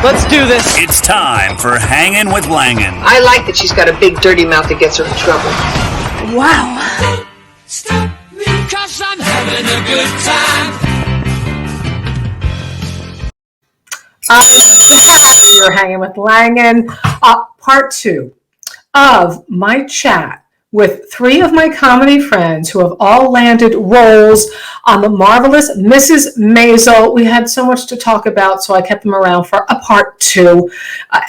Let's do this. It's time for Hanging with Langan. I like that she's got a big dirty mouth that gets her in trouble. Wow. Don't stop me, 'cause I'm having a good time. You're Hanging with Langan. Part 2 of my chat with 3 of my comedy friends who have all landed roles on the marvelous Mrs. Maisel. We had so much to talk about, so I kept them around for a part 2.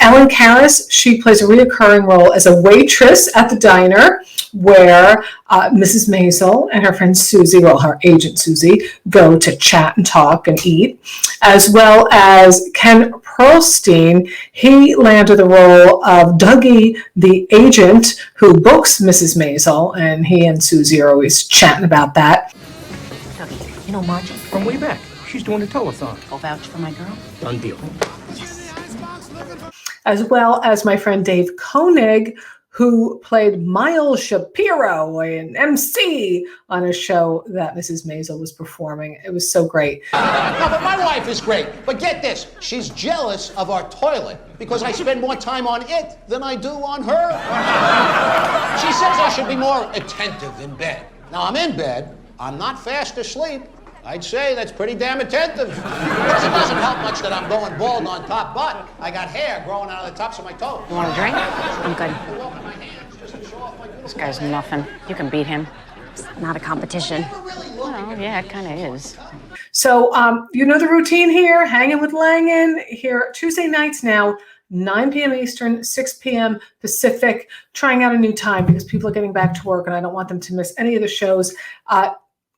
Ellen Karis, she plays a reoccurring role as a waitress at the diner where Mrs. Maisel and her friend Susie, well, her agent Susie, go to chat and talk and eat, as well as Ken Perlstein. He landed the role of Dougie, the agent who books Mrs. Maisel, and he and Susie are always chatting about that. Dougie, you know Margie? From way back. She's doing a telethon. I'll vouch for my girl. Done deal. As well as my friend Dave Konig, who played Miles Shapiro, an MC on a show that Mrs. Maisel was performing. It was so great. No, but my wife is great. But get this, she's jealous of our toilet because I spend more time on it than I do on her. She says I should be more attentive in bed. Now, I'm in bed. I'm not fast asleep. I'd say that's pretty damn attentive. Because it doesn't help much that I'm going bald on top, but I got hair growing out of the tops of my toes. You want a drink? I'm good. This guy's nothing. You can beat him. It's not a competition. Well, yeah, it kind of is. So, you know the routine here, Hanging with Langan, here Tuesday nights now, 9 p.m. Eastern, 6 p.m. Pacific, trying out a new time because people are getting back to work and I don't want them to miss any of the shows.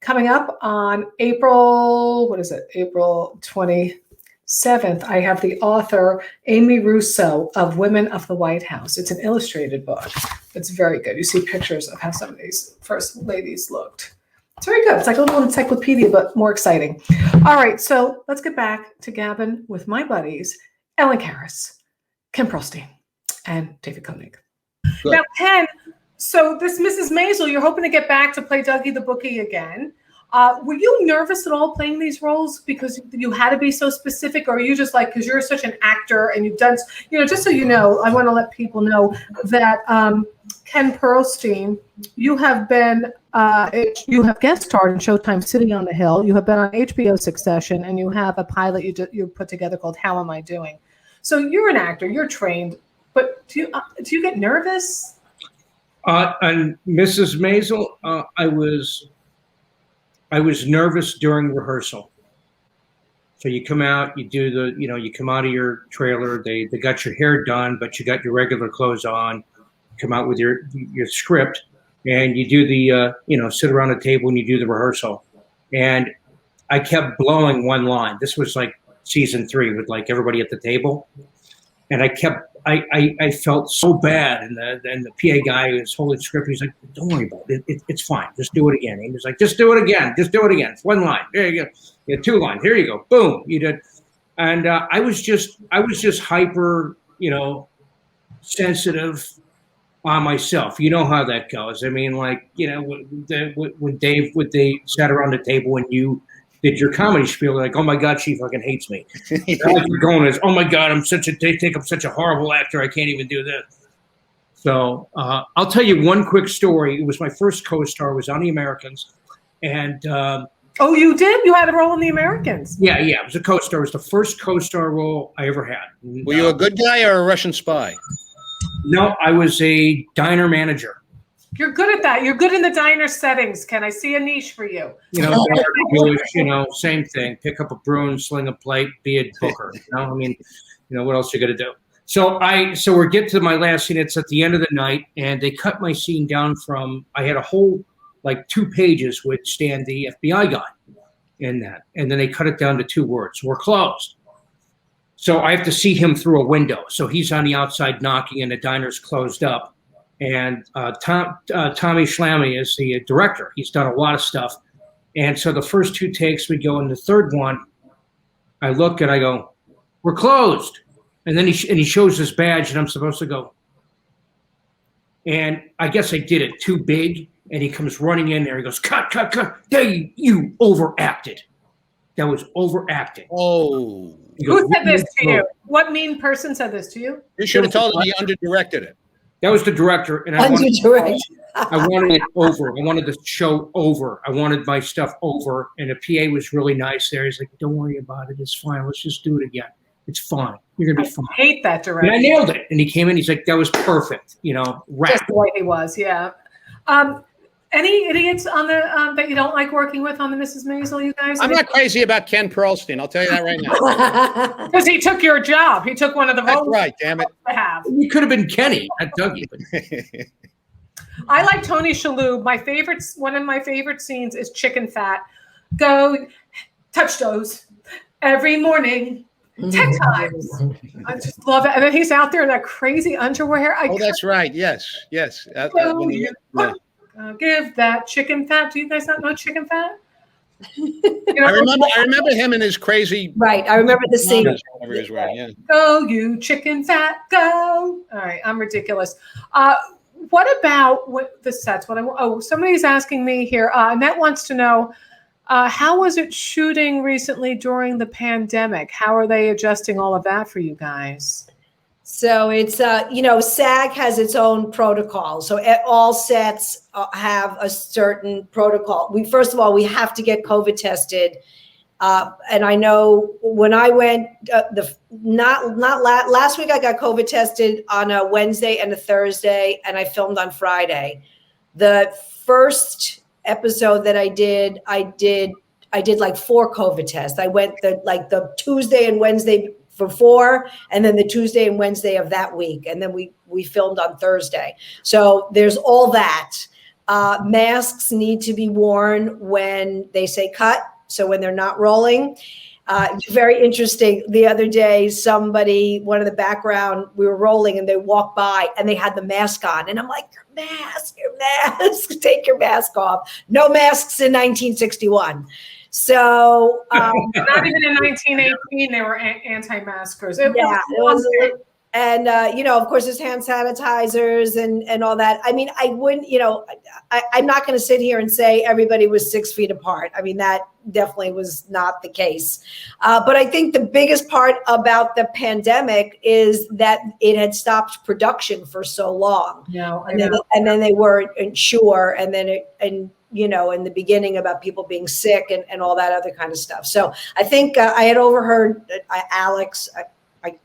Coming up on April 27th, I have the author Amy Russo of Women of the White House. It's an illustrated book. It's very good. You see pictures of how some of these first ladies looked. It's very good. It's like a little encyclopedia, but more exciting. All right, so let's get back to gabbing with my buddies, Ellen Karis, Ken Perlstein, and David Konig. Good. Now, Ken, so this Mrs. Maisel, you're hoping to get back to play Dougie the bookie again. Were you nervous at all playing these roles because you had to be so specific, or are you just like, because you're such an actor and you've done, just so you know, I want to let people know that Ken Perlstein, you have been, you have guest starred in Showtime City on the Hill. You have been on HBO Succession, and you have a pilot you put together called How Am I Doing? So you're an actor, you're trained, but do you get nervous? On Mrs. Maisel, I was nervous during rehearsal. So you come out, you do you come out of your trailer, they got your hair done, but you got your regular clothes on, come out with your script, and you do the, sit around the table and you do the rehearsal. And I kept blowing one line. This was like season 3 with like everybody at the table. And I felt so bad, and the PA guy who was holding the script, he's like, "Don't worry about it. It's fine. Just do it again." And he was like, "Just do it again. Just do it again. It's 1 line. There you go. Yeah, 2 lines. Here you go. Boom. You did." And I was just hyper, sensitive on myself. You know how that goes. I mean, like, when they sat around the table and you did your comedy spiel, like, "Oh my God, she fucking hates me." You're going as, "Oh my God, they think I'm such a horrible actor. I can't even do this." So I'll tell you one quick story. It was my first co-star. Was on The Americans, and oh, you did? You had a role in The Americans? Yeah. It was a co-star. It was the first co-star role I ever had. Were you a good guy or a Russian spy? No, I was a diner manager. You're good at that. You're good in the diner settings, Ken. I see a niche for you. Same thing. Pick up a broom, sling a plate, be a booker. I mean, what else you got to do? So we're getting to my last scene. It's at the end of the night, and they cut my scene down from, I had a whole, 2 pages with Stan, the FBI guy, in that. And then they cut it down to 2 words. "We're closed." So I have to see him through a window. So he's on the outside knocking, and the diner's closed up. And Tommy Schlammy is the director. He's done a lot of stuff. And so the first 2 takes, we go in the third one. I look and I go, "We're closed." And then he shows his badge, and I'm supposed to go. And I guess I did it too big. And he comes running in there. He goes, "Cut, cut, cut. You overacted." That was overacting. Oh. He goes, Who said this to you? What mean person said this to you? You should have told him he underdirected it. That was the director, and I wanted it over. I wanted the show over. I wanted my stuff over, and the PA was really nice there. He's like, "Don't worry about it. It's fine. Let's just do it again. It's fine. You're gonna be fine." I hate that director. And I nailed it. And he came in. He's like, "That was perfect." Just the way he was. Yeah. Any idiots on the that you don't like working with on the Mrs. Maisel, you guys? I'm not crazy about Ken Perlstein. I'll tell you that right now. Because he took your job. He took one of the That's roles right, damn it. to have. You could have been Kenny, not Dougie. I like Tony Shalhoub. One of my favorite scenes is chicken fat. Go touch those every morning 10 times. I just love it. And then he's out there in that crazy underwear. That's right. Yes. Give that chicken fat. Do you guys not know chicken fat? I remember him in his crazy. Right. I remember the scene. Whatever he was wearing, yeah. Go, you chicken fat, go. All right. I'm ridiculous. What about the sets? Somebody's asking me here. Annette wants to know, how was it shooting recently during the pandemic? How are they adjusting all of that for you guys? So it's, SAG has its own protocol. So all sets have a certain protocol. First of all, we have to get COVID tested. And I know when I went, last week I got COVID tested on a Wednesday and a Thursday, and I filmed on Friday. The first episode that I did like 4 COVID tests. I went the Tuesday and Wednesday before, and then the Tuesday and Wednesday of that week. And then we filmed on Thursday. So there's all that. Masks need to be worn when they say cut. So when they're not rolling. Very interesting. The other day, one of the background, we were rolling and they walked by and they had the mask on. And I'm like, your mask, take your mask off. No masks in 1961. So not even in 1918 they were anti-maskers. It was and of course there's hand sanitizers and all that. I mean, I wouldn't, I'm not going to sit here and say everybody was 6 feet apart. I mean, that definitely was not the case. But I think the biggest part about the pandemic is that it had stopped production for so long. And then they weren't sure. And then in the beginning about people being sick and all that other kind of stuff. So I think I had overheard Alex,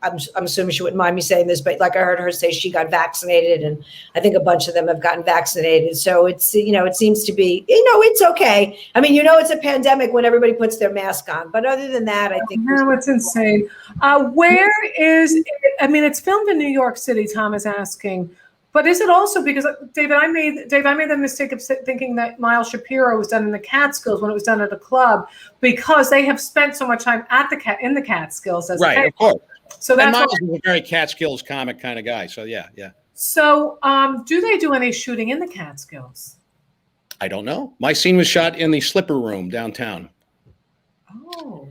I'm assuming she wouldn't mind me saying this, but like I heard her say she got vaccinated, and I think a bunch of them have gotten vaccinated. So it's, it seems to be, it's okay. I mean, it's a pandemic when everybody puts their mask on, but other than that, I think. No, it's insane. Where is it? I mean, it's filmed in New York City, Tom is asking, but is it also because David, I made the mistake of thinking that Miles Shapiro was done in the Catskills when it was done at a club, because they have spent so much time in the Catskills as right, of course. So that's Miles is a very Catskills comic kind of guy. So yeah. So do they do any shooting in the Catskills? I don't know. My scene was shot in the Slipper Room downtown. Oh.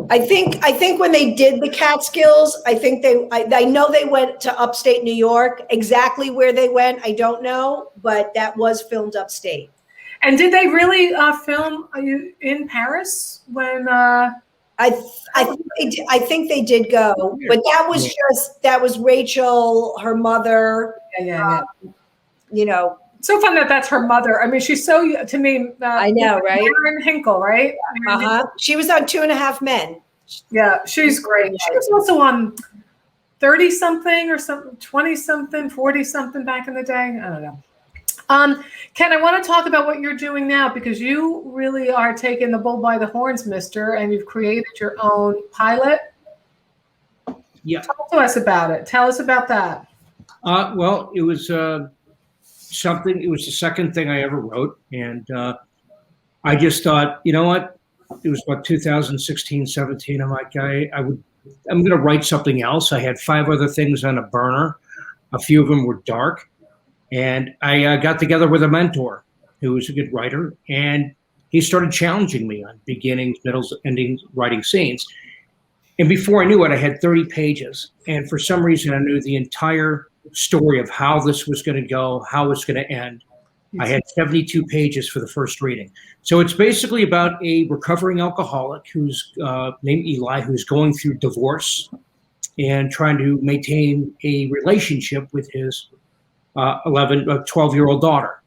I think when they did the Catskills, I know they went to upstate New York. Exactly where they went, I don't know, but that was filmed upstate. And did they really film in Paris when? I think they did go, but that was Rachel, her mother. Yeah. So fun that's her mother. I mean, she's so, to me. I know, right? Erin Hinkle, right? She was on 2.5 Men. Yeah, she's great. She was also on 30-something or something, 20-something, 40-something back in the day. I don't know. Ken, I want to talk about what you're doing now, because you really are taking the bull by the horns, mister, and you've created your own pilot. Yeah. Talk to us about it. Tell us about that. Well, it was something. It was the second thing I ever wrote, and I just thought, you know what? It was about 2016, 17. I'm like, I'm going to write something else. I had 5 other things on a burner. A few of them were dark. And I got together with a mentor who was a good writer, and he started challenging me on beginnings, middles, endings, writing scenes. And before I knew it, I had 30 pages. And for some reason, I knew the entire story of how this was going to go, how it's going to end. I had 72 pages for the first reading. So it's basically about a recovering alcoholic who's named Eli, who's going through divorce and trying to maintain a relationship with his 12-year-old daughter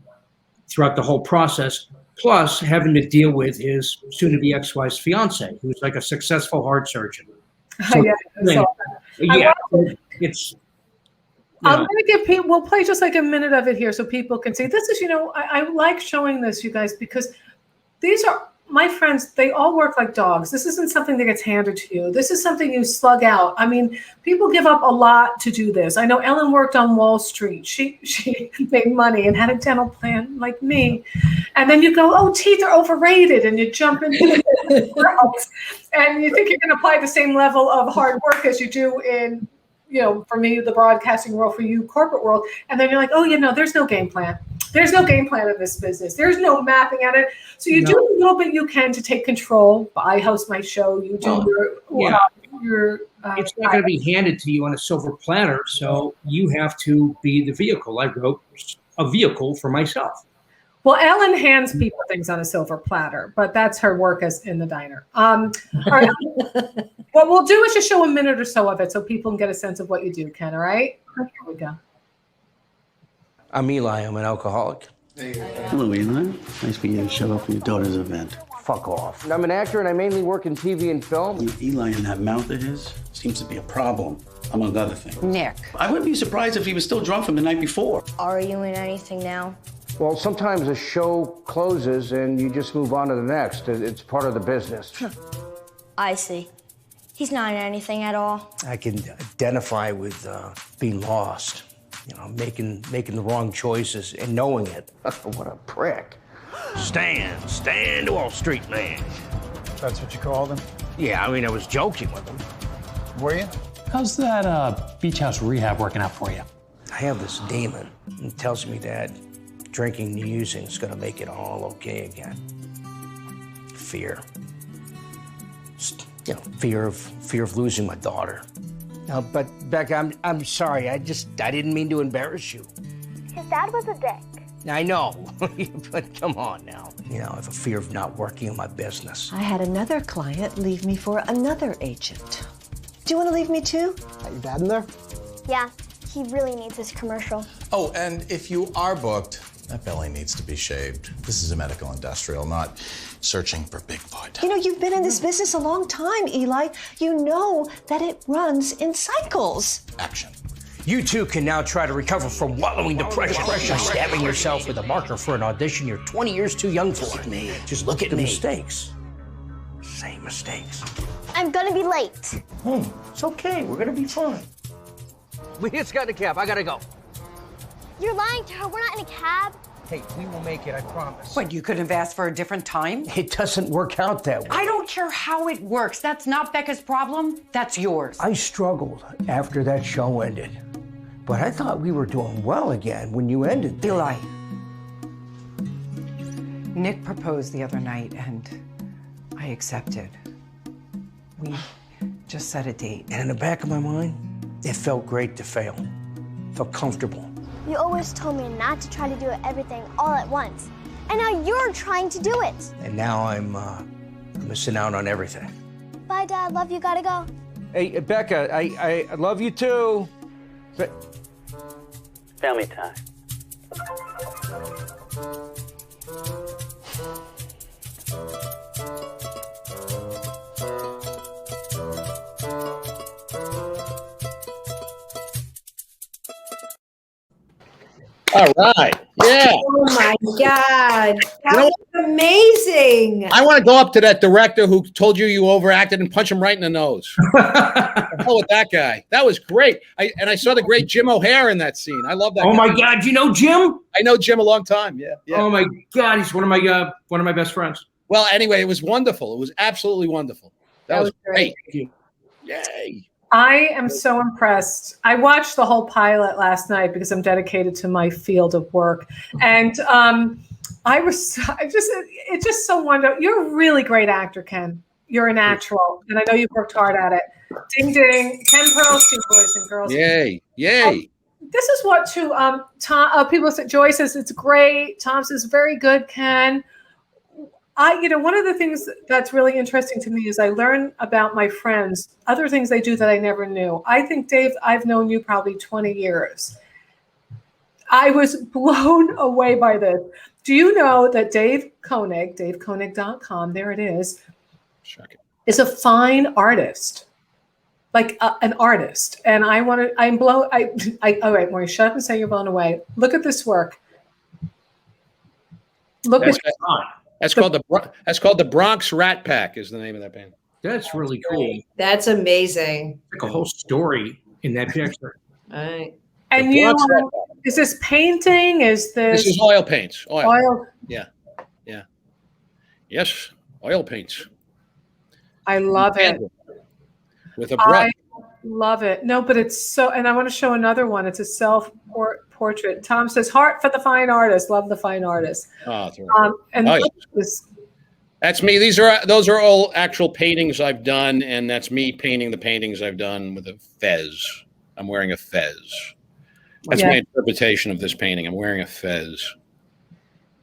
throughout the whole process, plus having to deal with his soon-to-be ex-wife's fiance, who's like a successful heart surgeon. So, it's. I'm going to give people, we'll play just like a minute of it here so people can see. This is, I like showing this, you guys, because these are my friends. They all work like dogs. This isn't something that gets handed to you. This is something you slug out. I mean, people give up a lot to do this. I know Ellen worked on Wall Street. She made money and had a dental plan like me. And then you go, oh, teeth are overrated. And you jump into it. And you think you can apply the same level of hard work as you do in, for me, the broadcasting world, for you, corporate world. And then you're like, oh, there's no game plan. There's no game plan in this business. There's no mapping at it. So you do a little bit you can to take control. I host my show. You do your it's not going to be handed to you on a silver platter. So you have to be the vehicle. I wrote a vehicle for myself. Well, Ellen hands people things on a silver platter, but that's her work as in the diner. All right. What we'll do is just show a minute or so of it so people can get a sense of what you do, Ken, all right? Here we go. I'm Eli. I'm an alcoholic. Hello, Eli. Nice for you to show up for your daughter's event. Fuck off. I'm an actor and I mainly work in TV and film. Eli and that mouth of his seems to be a problem, among other things. Nick. I wouldn't be surprised if he was still drunk from the night before. Are you in anything now? Well, sometimes a show closes and you just move on to the next. It's part of the business. I see. He's not in anything at all. I can identify with being lost. Making the wrong choices and knowing it. What a prick. Stand Wall Street man. That's what you called him? Yeah, I was joking with him. Were you? How's that beach house rehab working out for you? I have this demon. It tells me that drinking and using is gonna make it all okay again. Fear. Fear of losing my daughter. No, but Becca, I'm sorry. I didn't mean to embarrass you. His dad was a dick. I know, but come on now. I have a fear of not working in my business. I had another client leave me for another agent. Do you want to leave me too? Got your dad in there? Yeah, he really needs his commercial. Oh, and if you are booked, that belly needs to be shaved. This is a medical industrial, not searching for Bigfoot. You've been in this business a long time, Eli. You know that it runs in cycles. Action. You two can now try to recover from wallowing depression by stabbing yourself with a marker for an audition you're 20 years too young for. Look at me. Just look at the mistakes. Same mistakes. I'm gonna be late. It's okay. We're gonna be fine. We just got in a cab. I gotta go. You're lying to her. We're not in a cab. Hey, we will make it, I promise. What, you couldn't have asked for a different time? It doesn't work out that way. I don't care how it works. That's not Becca's problem. That's yours. I struggled after that show ended. But I thought we were doing well again when you ended. Eli. Nick proposed the other night and I accepted. We just set a date. And in the back of my mind, it felt great to fail. Felt comfortable. You always told me not to try to do everything all at once. And now you're trying to do it. And now I'm missing out on everything. Bye, Dad. Love you. Gotta go. Hey, Becca, I love you too. But Family time. All right. Yeah. Oh my God. That was amazing. I want to go up to that director who told you overacted and punch him right in the nose. Hell with that guy. That was great. I saw the great Jim O'Hare in that scene. I love that. Oh guy. my God. You know Jim? I know Jim a long time. Yeah. Oh my God. He's one of my best friends. Well, anyway, it was wonderful. It was absolutely wonderful. That was great. Thank you. Yay. I am so impressed. I watched the whole pilot last night because I'm dedicated to my field of work. And it's just so wonderful. You're a really great actor, Ken. You're a natural. And I know you've worked hard at it. Ding, ding. Ken Perlstein, boys and girls. Yay. Yay. This is what Tom. People say, Joy says it's great. Tom says very good, Ken. One of the things that's really interesting to me is I learn about my friends, other things they do that I never knew. I think, Dave, I've known you probably 20 years. I was blown away by this. Do you know that Dave Konig, DaveKonig.com, there it is a fine artist, like an artist. And all right, Maurice, shut up and say you're blown away. Look at this work. That's called the Bronx Rat Pack is the name of that band. That's really cool. That's amazing. Like a whole story in that picture. All right. And is this painting? This is oil paints. Oil. Yeah. Yes, oil paints. I love it. With a brush. I love it. No, but it's so, and I want to show another one. It's a self-portrait. Tom says, heart for the fine artist. Love the fine artist. That's me. Those are all actual paintings I've done, and that's me painting the paintings I've done with a fez. I'm wearing a fez. That's my interpretation of this painting. I'm wearing a fez.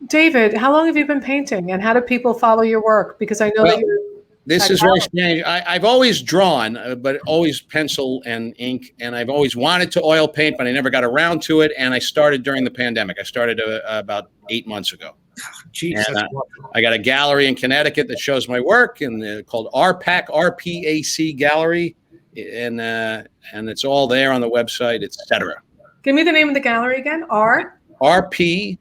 David, how long have you been painting, and how do people follow your work? Because I know that you're. This is very strange. I've always drawn, but always pencil and ink, and I've always wanted to oil paint, but I never got around to it. And I started during the pandemic. I started about 8 months ago. I got a gallery in Connecticut that shows my work, and called RPAC Gallery, and it's all there on the website, etc. Give me the name of the gallery again. RPAC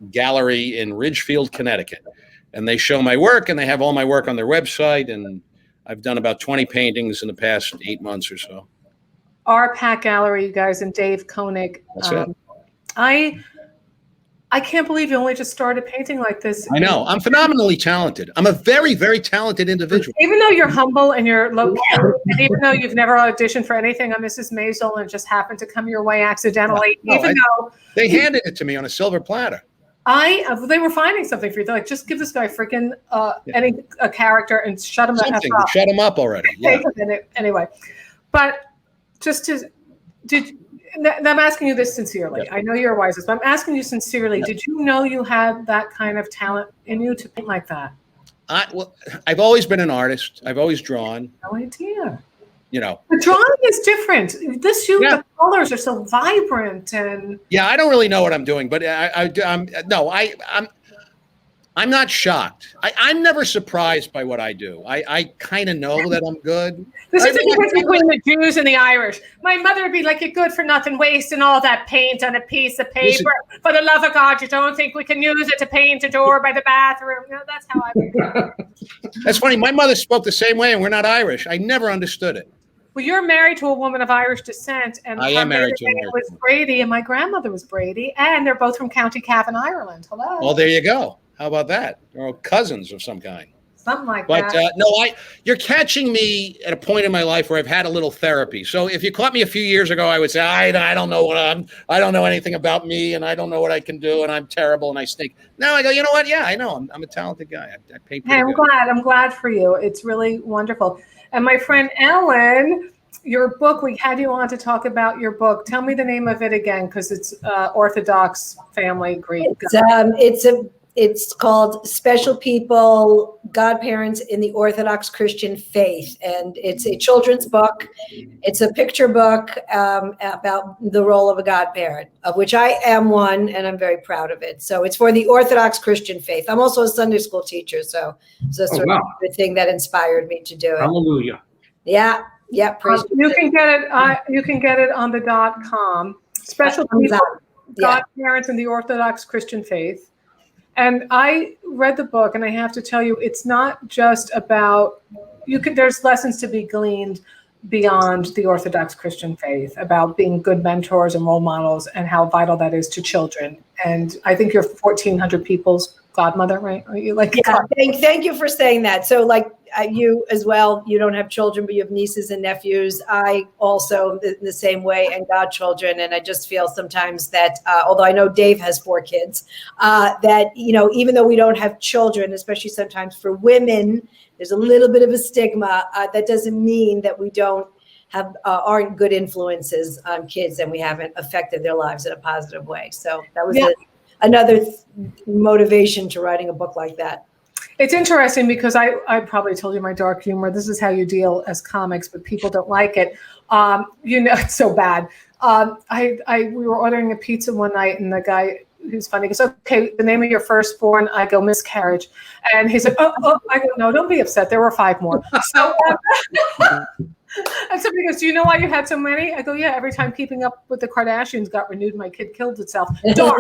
Gallery in Ridgefield, Connecticut. And they show my work, and they have all my work on their website. And I've done about 20 paintings in the past 8 months or so. RPAC Gallery, you guys, and Dave Konig. That's it. I can't believe you only just started painting like this. I know. I'm phenomenally talented. I'm a very, very talented individual. Even though you're humble and you're low key, and even though you've never auditioned for anything on Mrs. Maisel and just happened to come your way accidentally, though they handed it to me on a silver platter. They were finding something for you. They're like, just give this guy freaking a character and shut him up. Shut him up already. Yeah. Anyway, but I'm asking you this sincerely. I know you're wisest, but I'm asking you sincerely. Did you know you had that kind of talent in you to paint like that? I've always been an artist. I've always drawn. No idea. The drawing is different. The colors are so vibrant, and I don't really know what I'm doing, but I'm not shocked. I'm never surprised by what I do. I kind of know that I'm good. This is the difference between the Jews and the Irish. My mother would be like, "You're good for nothing, wasting all that paint on a piece of paper. For the love of God, you don't think we can use it to paint a door by the bathroom?" That's how I would. That's funny. My mother spoke the same way, and we're not Irish. I never understood it. Well, you're married to a woman of Irish descent, and I am married to a Irish was Brady, and my grandmother was Brady, and they're both from County Cavan, Ireland. Hello. Well, there you go. How about that? Or cousins of some kind. Something like that. But no, you're catching me at a point in my life where I've had a little therapy. So if you caught me a few years ago, I would say I don't know I don't know anything about me, and I don't know what I can do, and I'm terrible, and I stink. Now I go, you know what? Yeah, I know. I'm a talented guy. I paint. Hey, I'm glad for you. It's really wonderful. And my friend Ellen, your book, we had you on to talk about your book. Tell me the name of it again, because it's Orthodox Family Greek. It's called Special People, Godparents in the Orthodox Christian Faith. And it's a children's book. It's a picture book about the role of a godparent, of which I am one, and I'm very proud of it. So it's for the Orthodox Christian faith. I'm also a Sunday school teacher, so it's a sort of the thing that inspired me to do it. Hallelujah. Yeah. Praise you can get it. You can get it on the .com. Special People, Godparents in the Orthodox Christian Faith. And I read the book, and I have to tell you, it's not just about there's lessons to be gleaned beyond the Orthodox Christian faith about being good mentors and role models, and how vital that is to children. And I think you're 1,400 people's godmother, right? Are you like? Yeah. Thank you for saying that. So, like you as well, you don't have children, but you have nieces and nephews. I also in the same way, and godchildren. And I just feel sometimes that, although I know Dave has 4 kids, that even though we don't have children, especially sometimes for women, there's a little bit of a stigma. That doesn't mean that we don't aren't good influences on kids, and we haven't affected their lives in a positive way. So that was another motivation to writing a book like that. It's interesting because I probably told you my dark humor. This is how you deal as comics, but people don't like it. It's so bad. We were ordering a pizza one night, and the guy who's funny goes, "Okay, the name of your firstborn." I go, "Miscarriage," and he said, "Oh." I go, "No, don't be upset. There were 5 more." So. And somebody goes, "Do you know why you had so many?" I go, "Yeah, every time Keeping Up with the Kardashians got renewed, my kid killed itself." Dark,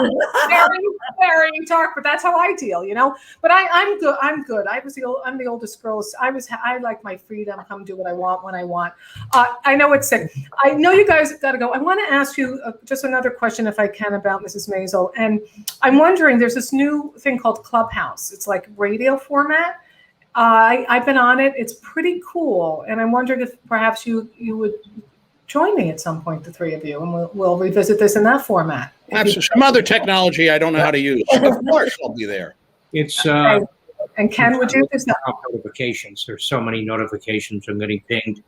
very, very dark, but that's how I deal, But I'm good. I'm good. I'm the oldest girl. I like my freedom. Come do what I want when I want. I know it's sick. I know you guys got to go. I want to ask you just another question, if I can, about Mrs. Maisel. And I'm wondering, there's this new thing called Clubhouse. It's like radio format. I've been on it. It's pretty cool, and I'm wondering if perhaps you would join me at some point, the 3 of you, and we'll revisit this in that format. Absolutely. Some other technology I don't know how to use. Of course, I'll be there. It's and Ken, would you do that? Notifications. There's so many notifications. I'm getting pinged.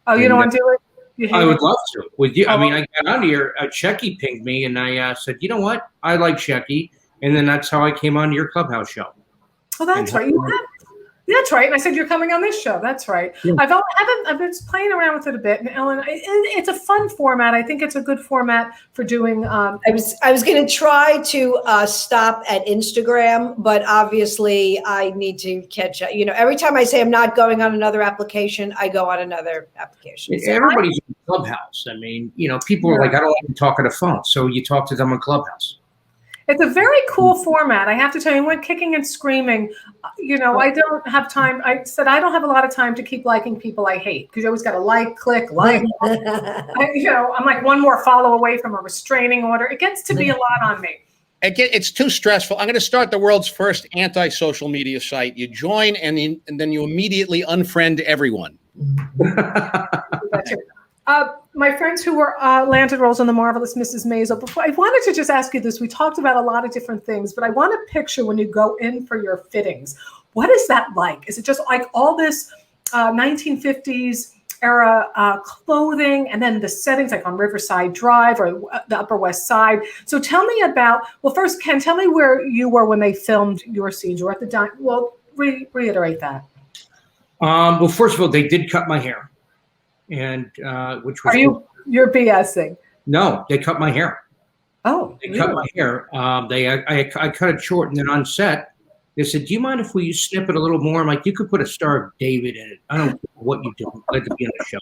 Oh, you don't want to do it? I would love to. With you, I mean, I got on here. Checky pinged me, and I said, "You know what? I like Checky," and then that's how I came on your Clubhouse show. Oh, that's right. That's right. And I said, "You're coming on this show." That's right. Yeah. I've been playing around with it a bit, and Ellen, it's a fun format. I think it's a good format for doing. I was going to try to stop at Instagram, but obviously I need to catch up. Every time I say I'm not going on another application, I go on another application. So everybody's in Clubhouse. I mean, people are like, "I don't like to talk on the phone," so you talk to them on Clubhouse. It's a very cool format. I have to tell you, I went kicking and screaming. I don't have time. I said I don't have a lot of time to keep liking people I hate, because you always got to click. I'm like one more follow away from a restraining order. It gets to be a lot on me. It's too stressful. I'm going to start the world's first anti-social media site. You join, and then you immediately unfriend everyone. My friends who were landed roles on The Marvelous Mrs. Maisel, before, I wanted to just ask you this. We talked about a lot of different things, but I want to picture when you go in for your fittings. What is that like? Is it just like all this 1950s era clothing, and then the settings like on Riverside Drive or the Upper West Side? So tell me about, well, first, Ken, tell me where you were when they filmed your scenes. You were at the well, reiterate that. Well, first of all, they did cut my hair. And which was you're BSing? No, they cut my hair. Oh, they cut my hair. I cut it short, and then on set, they said, "Do you mind if we snip it a little more?" I'm like, "You could put a Star of David in it. I don't know what you do. Let it be on the show."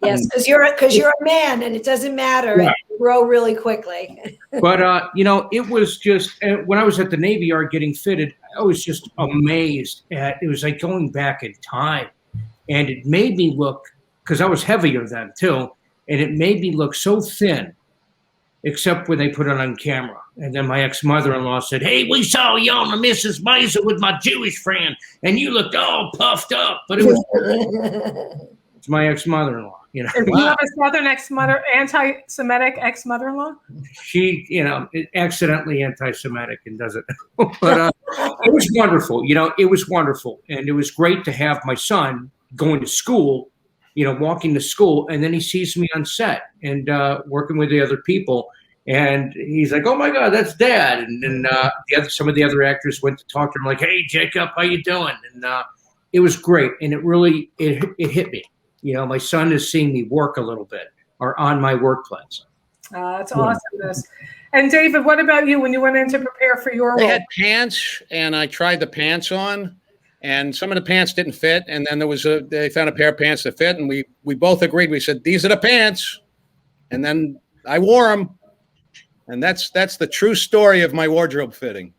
Yes, because you're a man, and it doesn't matter. Right. You grow really quickly. But it was just when I was at the Navy Yard getting fitted, I was just amazed at it. Was like going back in time, and it made me look. Because I was heavier then too, and it made me look so thin, except when they put it on camera. And then my ex-mother-in-law said, "Hey, we saw you on the Mrs. Maisel with my Jewish friend, and you looked all puffed up." But it was it's my ex-mother-in-law. Do you have a Southern anti-Semitic ex-mother-in-law? She, accidentally anti-Semitic and does it. But it was wonderful. It was wonderful, and it was great to have my son going to school. Walking to school, and then he sees me on set and working with the other people, and he's like, "Oh my God, that's Dad!" And then some of the other actors went to talk to him, like, "Hey, Jacob, how you doing?" And it was great, and it really it hit me. My son is seeing me work a little bit or on my workplace. That's awesomeness. And David, what about you when you went in to prepare for your role? They had pants, and I tried the pants on. And some of the pants didn't fit, and then they found a pair of pants that fit, and we both agreed. We said, "These are the pants," and then I wore them, and that's the true story of my wardrobe fitting.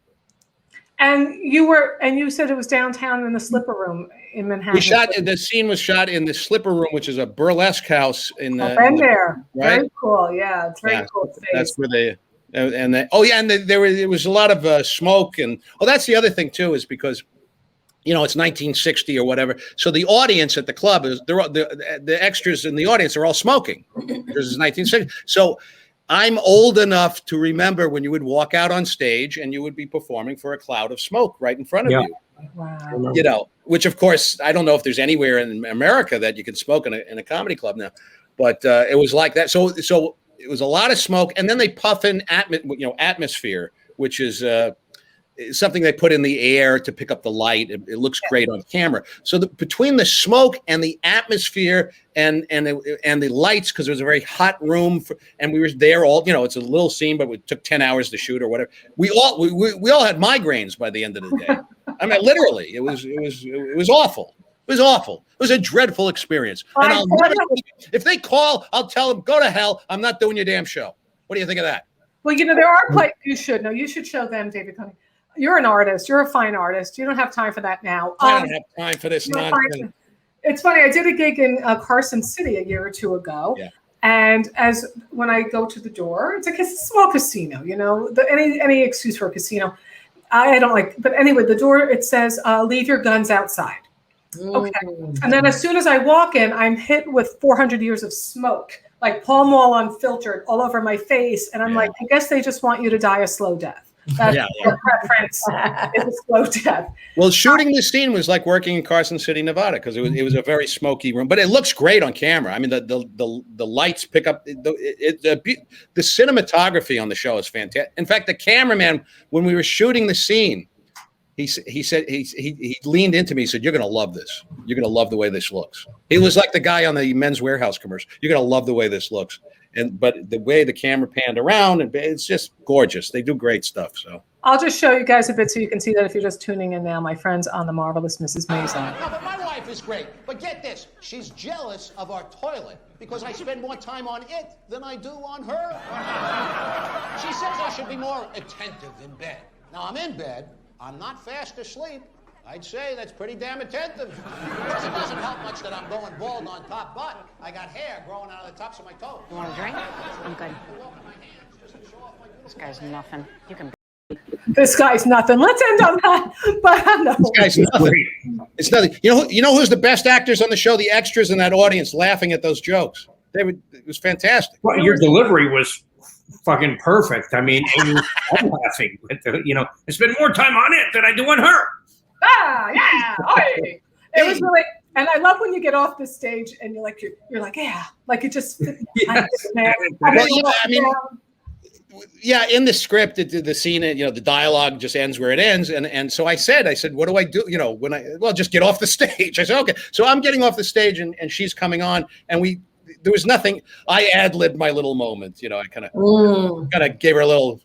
And you said it was downtown in the Slipper Room in Manhattan. The scene was shot in the Slipper Room, which is a burlesque house in the. I've been there. Right? Very cool. Yeah, it's very cool space. That's where there was a lot of smoke, and that's the other thing too, is because. It's 1960 or whatever. So the audience at the club the extras in the audience are all smoking. This is 1960. So I'm old enough to remember when you would walk out on stage and you would be performing for a cloud of smoke right in front of you. Wow. Which of course I don't know if there's anywhere in America that you can smoke in a comedy club now. but it was like that. So it was a lot of smoke, and then they puff in atmosphere, which is something they put in the air to pick up the light. It looks great on camera. So between the smoke and the atmosphere and the lights, because it was a very hot room, and we were there all. It's a little scene, but it took 10 hours to shoot or whatever. We all had migraines by the end of the day. I mean, literally, it was awful. It was awful. It was a dreadful experience. And if they call, I'll tell them, go to hell. I'm not doing your damn show. What do you think of that? Well, there are you should show them, David Konig. You're an artist. You're a fine artist. You don't have time for that now. I don't have time for this nonsense. It's funny. I did a gig in Carson City a year or two ago. Yeah. And when I go to the door, it's a small casino, any excuse for a casino. I don't like, but anyway, the door, it says, leave your guns outside. Okay. And then as soon as I walk in, I'm hit with 400 years of smoke, like Pall Mall unfiltered all over my face. And I'm like, I guess they just want you to die a slow death. That's your preference is a slow death. Well, shooting this scene was like working in Carson City, Nevada, because it was a very smoky room, but it looks great on camera. I mean, the lights pick up the cinematography on the show is fantastic. In fact, the cameraman, when we were shooting the scene, he said he leaned into me. He said, "You're going to love this. You're going to love the way this looks." He was like the guy on the Men's Warehouse commercial. You're going to love the way this looks. But the way the camera panned around, and it's just gorgeous. They do great stuff. So I'll just show you guys a bit so you can see that if you're just tuning in now, my friends on The Marvelous Mrs. Maisel. No, but my wife is great. But get this, she's jealous of our toilet because I spend more time on it than I do on her. She says I should be more attentive in bed. Now, I'm in bed. I'm not fast asleep. I'd say that's pretty damn attentive. Because it doesn't help much that I'm going bald on top, but I got hair growing out of the tops of my toes. You want a drink? I'm good. This guy's nothing. You can. This guy's nothing. Let's end on that. But no. This guy's nothing. It's nothing. You know who's the best actors on the show? The extras in that audience laughing at those jokes. It was fantastic. Well, your delivery was fucking perfect. I mean, I'm laughing. I spend more time on it than I do on her. It was really, and I love when you get off the stage and you're like, yeah, like it just. In the script, the scene, the dialogue just ends where it ends, and so I said, what do I do? Just get off the stage. I said, okay, so I'm getting off the stage, and she's coming on, and there was nothing. I ad-libbed my little moment, I kind of gave her a little.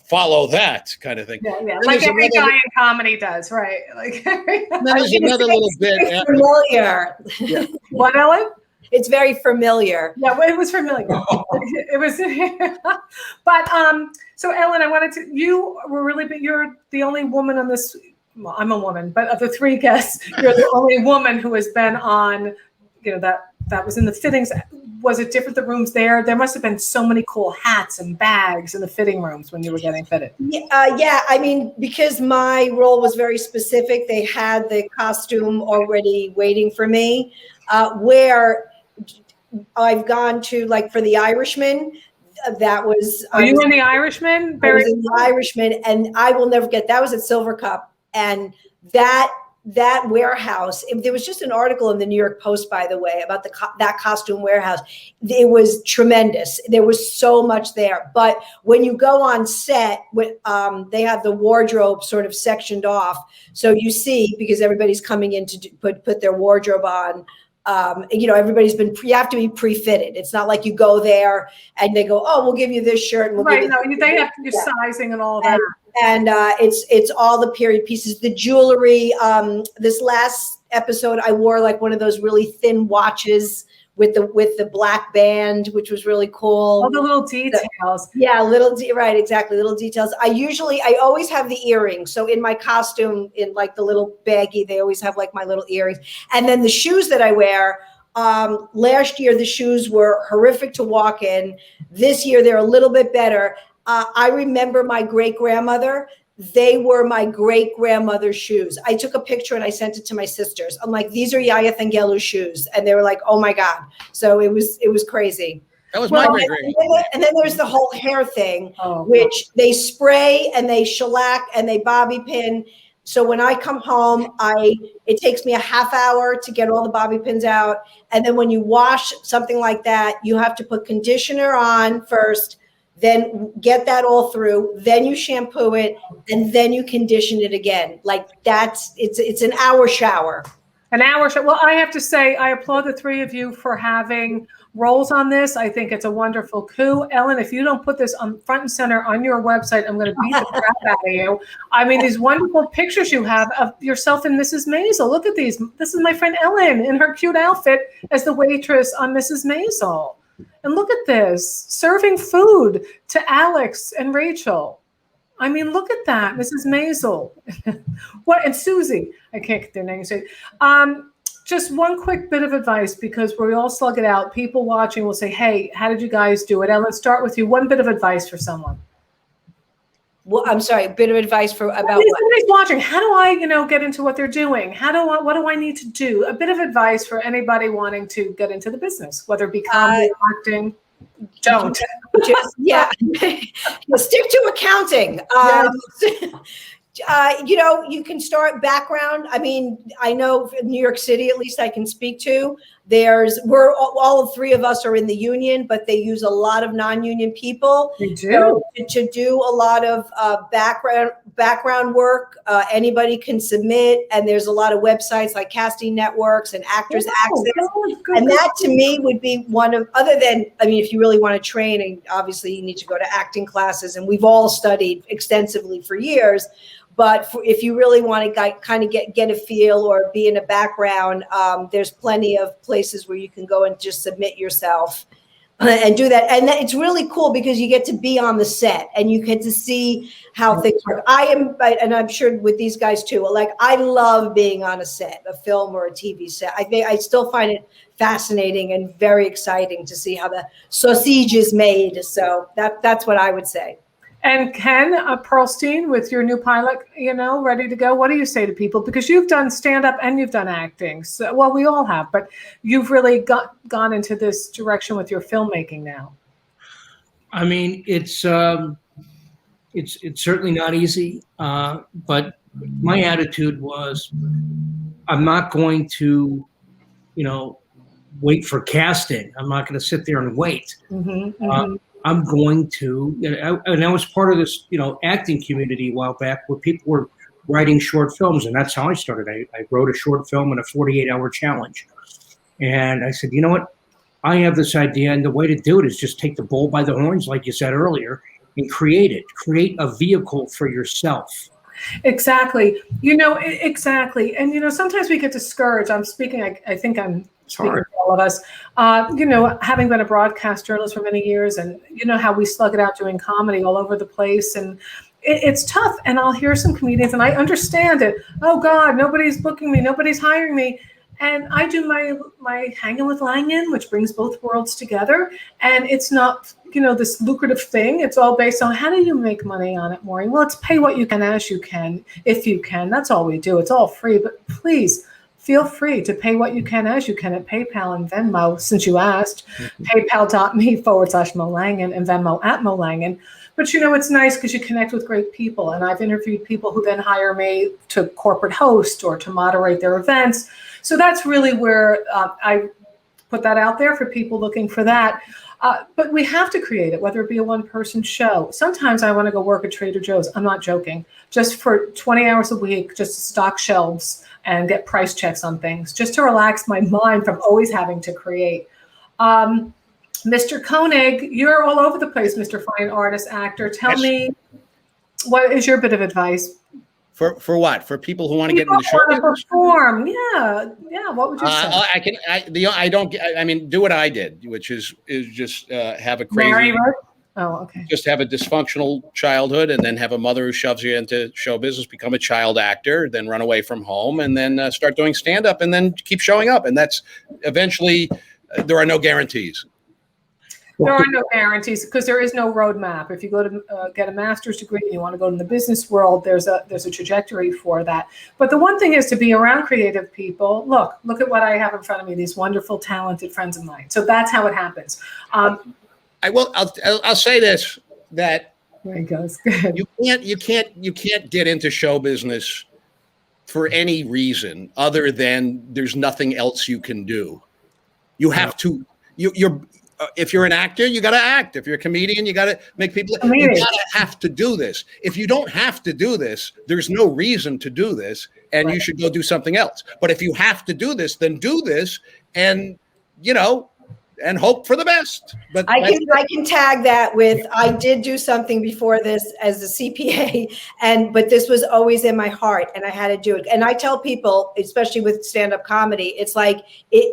Follow that kind of thing. Yeah. Like every guy in comedy does, right? Like there's another little bit. Familiar. Yeah. What, Ellen? It's very familiar. Yeah, well, it was familiar. It was. But so Ellen, I wanted to. You were really big. You're the only woman on this. Well, I'm a woman, but of the three guests, you're the only woman who has been on. That was in the fittings. Was it different, the rooms there? There must have been so many cool hats and bags in the fitting rooms when you were getting fitted. Yeah, I mean, because my role was very specific, they had the costume already waiting for me. Where I've gone to, like for The Irishman, that was. Are you in The Irishman? I was in The Irishman, and I will never get, that was at Silver Cup, and that warehouse, there was just an article in the New York Post, by the way, about that costume warehouse. It was tremendous. There was so much there. But when you go on set, they have the wardrobe sort of sectioned off. So you see, because everybody's coming in to put their wardrobe on, everybody's you have to be pre-fitted. It's not like you go there and they go, oh, we'll give you this shirt. And we'll give you they have to do sizing and all that. And it's all the period pieces, the jewelry. This last episode, I wore like one of those really thin watches with the black band, which was really cool. All the little details. Right, exactly, little details. I always have the earrings. So in my costume, in like the little baggie, they always have like my little earrings. And then the shoes that I wear. Last year, the shoes were horrific to walk in. This year, they're a little bit better. I remember my great-grandmother. They were my great-grandmother's shoes. I took a picture and I sent it to my sisters. I'm like, these are Yaya Thangelu's shoes. And they were like, oh my God. So it was crazy. That was my great-grandmother. And then there's the whole hair thing, which they spray and they shellac and they bobby pin. So when I come home, it takes me a half hour to get all the bobby pins out. And then when you wash something like that, you have to put conditioner on first, then get that all through, then you shampoo it, and then you condition it again. Like it's an hour shower. An hour show. Well, I have to say, I applaud the three of you for having roles on this. I think it's a wonderful coup. Ellen, if you don't put this on front and center on your website, I'm going to beat the crap out of you. I mean, these wonderful pictures you have of yourself and Mrs. Maisel. Look at these. This is my friend Ellen in her cute outfit as the waitress on Mrs. Maisel. And look at this, serving food to Alex and Rachel. I mean, look at that, Mrs. Maisel. What, and Susie, I can't get their names straight. Just one quick bit of advice, because we all slug it out. People watching will say, hey, how did you guys do it? Ellen, start with you. One bit of advice for someone. Well, I'm sorry, a bit of advice about what? Somebody's watching. How do I, get into what they're doing? What do I need to do? A bit of advice for anybody wanting to get into the business, whether it be comedy, acting. Don't. Yeah. Stick to accounting. You can start background. I mean, I know in New York City, at least I can speak to, all three of us are in the union, but they use a lot of non-union people. They do. So to do a lot of background work, anybody can submit, and there's a lot of websites like Casting Networks and Actors Access. And that to me would be one of, other than, I mean, if you really want to train, and obviously you need to go to acting classes, and we've all studied extensively for years. But if you really want to kind of get a feel or be in a background, there's plenty of places where you can go and just submit yourself and do that. And it's really cool because you get to be on the set and you get to see how things work. And I'm sure with these guys too, like I love being on a set, a film or a TV set. I still find it fascinating and very exciting to see how the sausage is made. So that's what I would say. And Ken Perlstein, with your new pilot, ready to go, what do you say to people? Because you've done stand-up and you've done acting. So, well, we all have, but you've really gone into this direction with your filmmaking now. I mean, it's certainly not easy, but my attitude was, I'm not going to, wait for casting. I'm not going to sit there and wait. I'm going to, and I was part of this, acting community a while back where people were writing short films, and that's how I started. I wrote a short film in a 48-hour challenge. And I said, you know what? I have this idea, and the way to do it is just take the bull by the horns, like you said earlier, and create it. Create a vehicle for yourself. Exactly. Exactly. And, sometimes we get discouraged. I'm speaking, I think I'm speaking for all of us, having been a broadcast journalist for many years, and how we slug it out doing comedy all over the place. And it's tough. And I'll hear some comedians and I understand it. Oh God, nobody's booking me. Nobody's hiring me. And I do my Hanging with Langan, which brings both worlds together. And it's not, this lucrative thing. It's all based on how do you make money on it, Maureen? Well, it's pay what you can as you can, if you can. That's all we do. It's all free. But please feel free to pay what you can as you can at PayPal and Venmo, since you asked. PayPal.me/Mo Langan and Venmo @Mo Langan. But it's nice because you connect with great people. And I've interviewed people who then hire me to corporate host or to moderate their events. So that's really where I put that out there for people looking for that. But we have to create it, whether it be a one-person show. Sometimes I want to go work at Trader Joe's. I'm not joking. Just for 20 hours a week, just to stock shelves and get price checks on things, just to relax my mind from always having to create. Mr. Konig, you're all over the place, Mr. Fine Artist, actor. Tell me, what is your bit of advice? For what? For people who want to get into the show? Want to perform? Yeah. What would you say? Do what I did, which is just have a crazy, just have a dysfunctional childhood, and then have a mother who shoves you into show business, become a child actor, then run away from home, and then start doing stand-up, and then keep showing up, and that's eventually. There are no guarantees. There are no guarantees because there is no roadmap. If you go to get a master's degree and you want to go in the business world, there's a trajectory for that. But the one thing is to be around creative people. Look at what I have in front of me, these wonderful, talented friends of mine. So that's how it happens. I'll say this, that there he goes. you can't get into show business for any reason other than there's nothing else you can do. You have to. You're if you're an actor, you got to act. If you're a comedian, you got to make people. You got to have to do this. If you don't have to do this, there's no reason to do this, and you should go do something else. But if you have to do this, then do this, and and hope for the best. But I can tag that with, I did do something before this as a CPA, but this was always in my heart and I had to do it. And I tell people, especially with stand-up comedy, it's like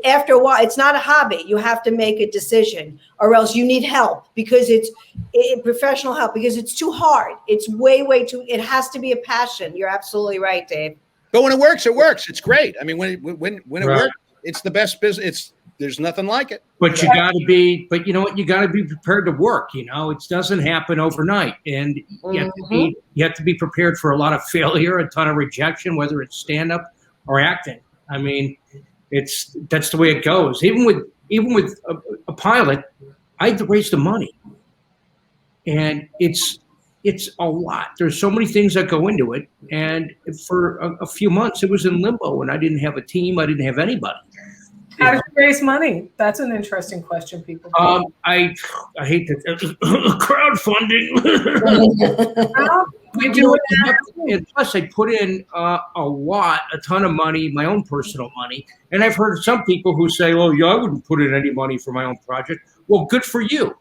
after a while, it's not a hobby. You have to make a decision or else you need help because it's professional help because it's too hard. It's way too, it has to be a passion. You're absolutely right, Dave. But when it works, it works. It's great. I mean, when it works, it's the best business. There's nothing like it. But you got to be, you know what? You got to be prepared to work. It doesn't happen overnight, and you have to be prepared for a lot of failure, a ton of rejection, whether it's stand up or acting. I mean, that's the way it goes. Even with a pilot, I had to raise the money, and it's a lot. There's so many things that go into it, and for a few months, it was in limbo, and I didn't have a team. I didn't have anybody. How did you raise money? That's an interesting question, people. I hate that crowdfunding. And plus, I put in a ton of money, my own personal money. And I've heard some people who say, "Oh, yeah, I wouldn't put in any money for my own project." Well, good for you.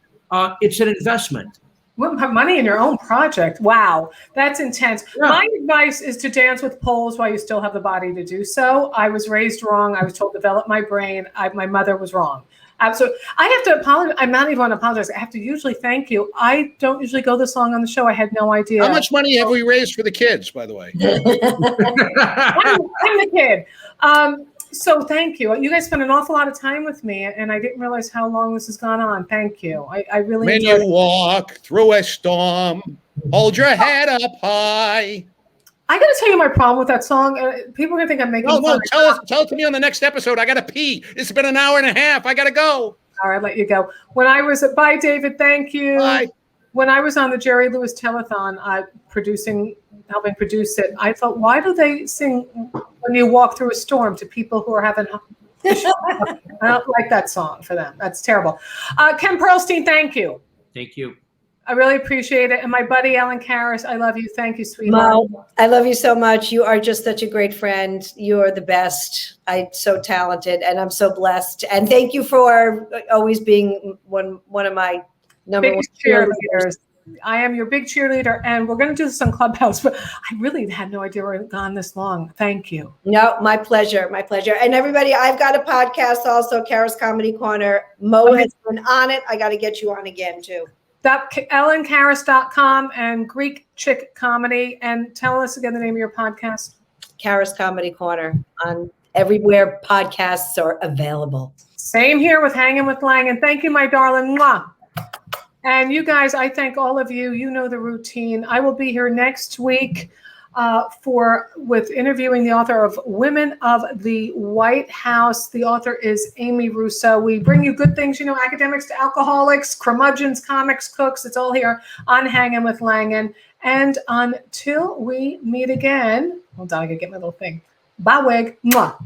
It's an investment. Wouldn't put money in your own project. Wow, that's intense. Yeah. My advice is to dance with poles while you still have the body to do so. I was raised wrong. I was told to develop my brain. My mother was wrong. Absolutely. I have to apologize. I'm not even going to apologize. I have to usually thank you. I don't usually go this long on the show. I had no idea. How much money have we raised for the kids, by the way? I'm the kid. So thank you. You guys spent an awful lot of time with me, and I didn't realize how long this has gone on. Thank you. I really When you walk through a storm, hold your head up high. I got to tell you my problem with that song. People are going to think I'm making fun. Tell it to me on the next episode. I got to pee. It's been an hour and a half. I got to go. All right, I'll let you go. Bye, David. Thank you. Bye. When I was on the Jerry Lewis telethon, helping produce it, I thought, why do they sing "When You Walk Through a Storm" to people who are having issues? I don't like that song for them. That's terrible. Ken Perlstein, thank you. Thank you. I really appreciate it. And my buddy, Ellen Karis, I love you. Thank you, sweetheart. Mo, I love you so much. You are just such a great friend. You are the best. I'm so talented and I'm so blessed. And thank you for always being one of my number one cheerleaders. I am your big cheerleader, and we're going to do this on Clubhouse, but I really had no idea we were gone this long. Thank you. No, my pleasure. My pleasure. And everybody, I've got a podcast also, Karis Comedy Corner. Mo has been on it. I got to get you on again, too. EllenKaris.com and Greek Chick Comedy. And tell us again the name of your podcast. Karis Comedy Corner on everywhere podcasts are available. Same here with Hanging with Lang. And thank you, my darling. Mwah. And you guys, I thank all of you. You know the routine. I will be here next week with interviewing the author of Women of the White House. The author is Amy Russo. We bring you good things, academics to alcoholics, curmudgeons, comics, cooks. It's all here on Hanging with Langan. And until we meet again, hold on, I gotta get my little thing. Bye, wig. Mwah.